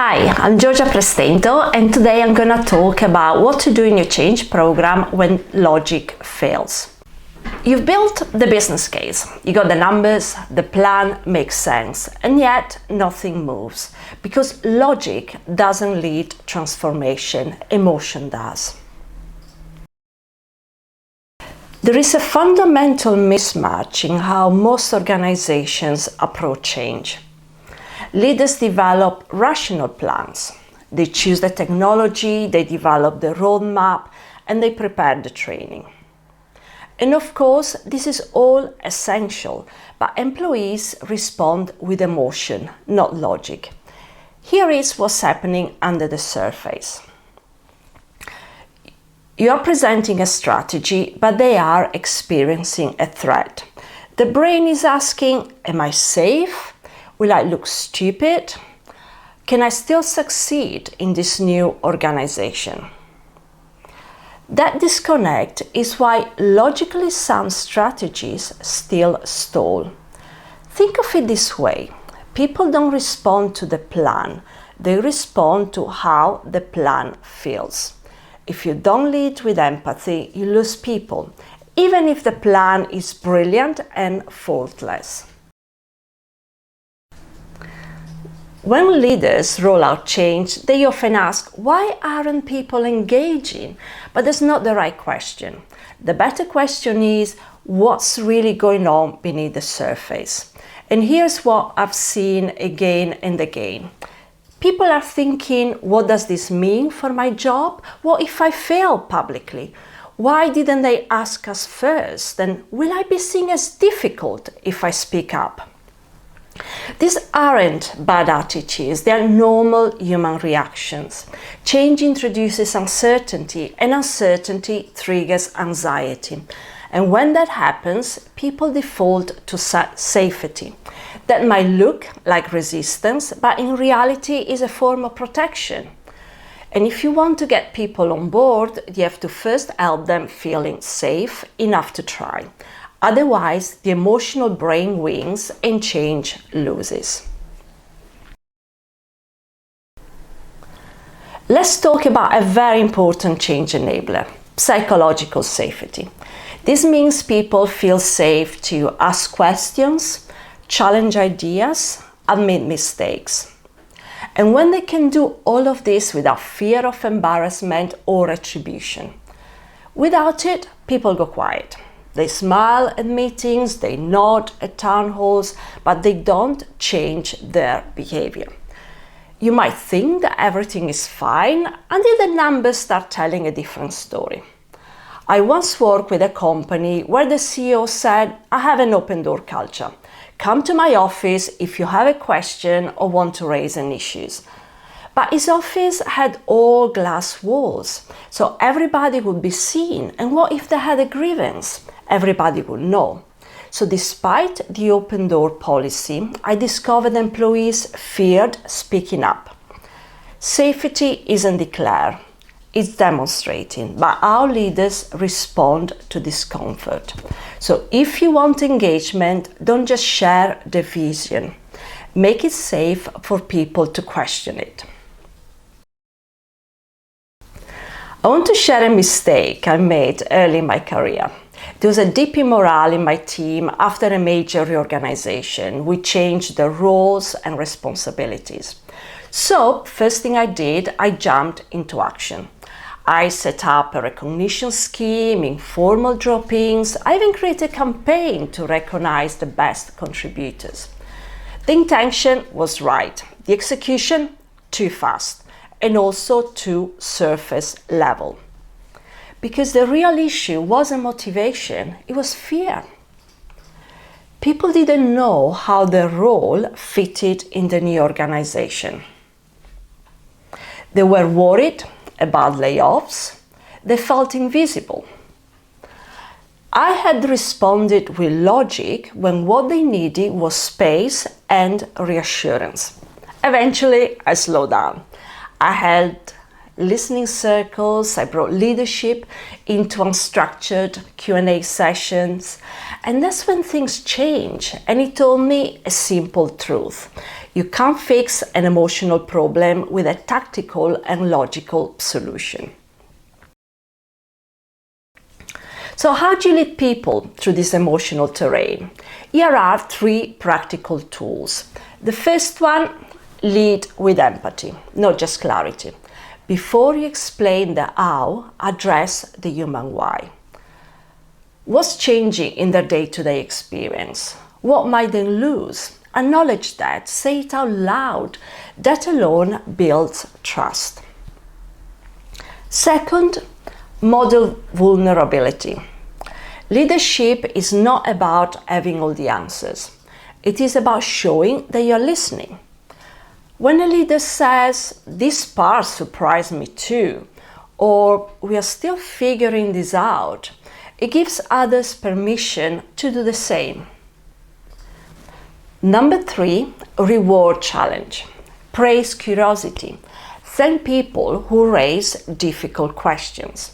Hi, I'm Giorgia Prestento, and today I'm gonna talk about what to do in your change program when logic fails. You've built the business case, you got the numbers, the plan makes sense, and yet nothing moves because logic doesn't lead transformation, emotion does. There is a fundamental mismatch in how most organizations approach change. Leaders develop rational plans. They choose the technology, they develop the roadmap, and they prepare the training. And of course, this is all essential, but employees respond with emotion, not logic. Here is what's happening under the surface. You are presenting a strategy, but they are experiencing a threat. The brain is asking, am I safe? Will I look stupid? Can I still succeed in this new organization? That disconnect is why logically sound strategies still stall. Think of it this way. People don't respond to the plan. They respond to how the plan feels. If you don't lead with empathy, you lose people, even if the plan is brilliant and faultless. When leaders roll out change, they often ask, why aren't people engaging? But that's not the right question. The better question is, what's really going on beneath the surface? And here's what I've seen again and again. People are thinking, what does this mean for my job? What if I fail publicly? Why didn't they ask us first? And will I be seen as difficult if I speak up? These aren't bad attitudes, they are normal human reactions. Change introduces uncertainty, and uncertainty triggers anxiety. And when that happens, people default to safety. That might look like resistance, but in reality is a form of protection. And if you want to get people on board, you have to first help them feeling safe enough to try. Otherwise, the emotional brain wins and change loses. Let's talk about a very important change enabler, psychological safety. This means people feel safe to ask questions, challenge ideas, admit mistakes. And when they can do all of this without fear of embarrassment or retribution. Without it, people go quiet. They smile at meetings, they nod at town halls, but they don't change their behavior. You might think that everything is fine until the numbers start telling a different story. I once worked with a company where the CEO said, I have an open door culture. Come to my office if you have a question or want to raise an issue. But his office had all glass walls, so everybody would be seen. And what if they had a grievance? Everybody would know. So despite the open door policy, I discovered employees feared speaking up. Safety isn't declared, it's demonstrating, but our leaders respond to discomfort. So if you want engagement, don't just share the vision. Make it safe for people to question it. I want to share a mistake I made early in my career. There was a dip in morale in my team after a major reorganization. We changed the roles and responsibilities. So, first thing I did, I jumped into action. I set up a recognition scheme, informal drop-ins. I even created a campaign to recognize the best contributors. The intention was right. The execution, too fast. And also too surface level. Because the real issue wasn't motivation, it was fear. People didn't know how their role fitted in the new organization. They were worried about layoffs. They felt invisible. I had responded with logic when what they needed was space and reassurance. Eventually, I slowed down. I held listening circles, I brought leadership into unstructured Q&A sessions, And that's when things change. And he told me a simple truth. You can't fix an emotional problem with a tactical and logical solution. So how do you lead people through this emotional terrain? Here are 3 practical tools. The first one, lead with empathy, not just clarity. Before you explain the how, address the human why. What's changing in their day-to-day experience? What might they lose? Acknowledge that, say it out loud. That alone builds trust. Second, model vulnerability. Leadership is not about having all the answers. It is about showing that you're listening. When a leader says, "This part surprised me too," or "We are still figuring this out," it gives others permission to do the same. Number 3, reward challenge. Praise curiosity. Thank people who raise difficult questions.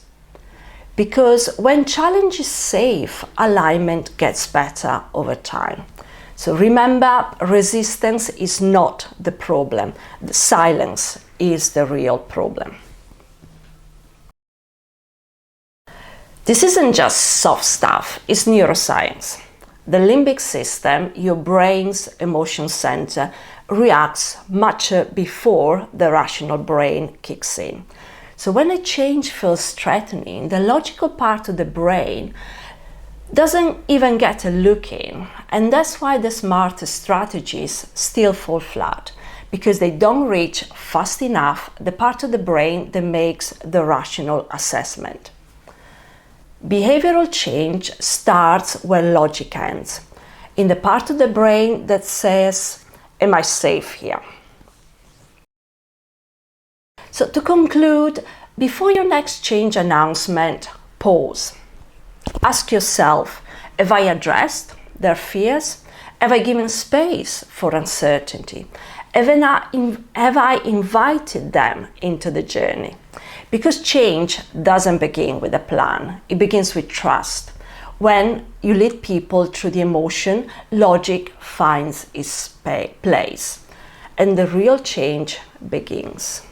Because when challenge is safe, alignment gets better over time. So remember, resistance is not the problem. The silence is the real problem. This isn't just soft stuff, it's neuroscience. The limbic system, your brain's emotion center, reacts much before the rational brain kicks in. So when a change feels threatening, the logical part of the brain doesn't even get a look in. And that's why the smartest strategies still fall flat, because they don't reach fast enough the part of the brain that makes the rational assessment. Behavioral change starts where logic ends, in the part of the brain that says, "Am I safe here?" So to conclude, before your next change announcement, pause. Ask yourself, have I addressed their fears? Have I given space for uncertainty? Have I invited them into the journey? Because change doesn't begin with a plan, it begins with trust. When you lead people through the emotion, logic finds its place, and the real change begins.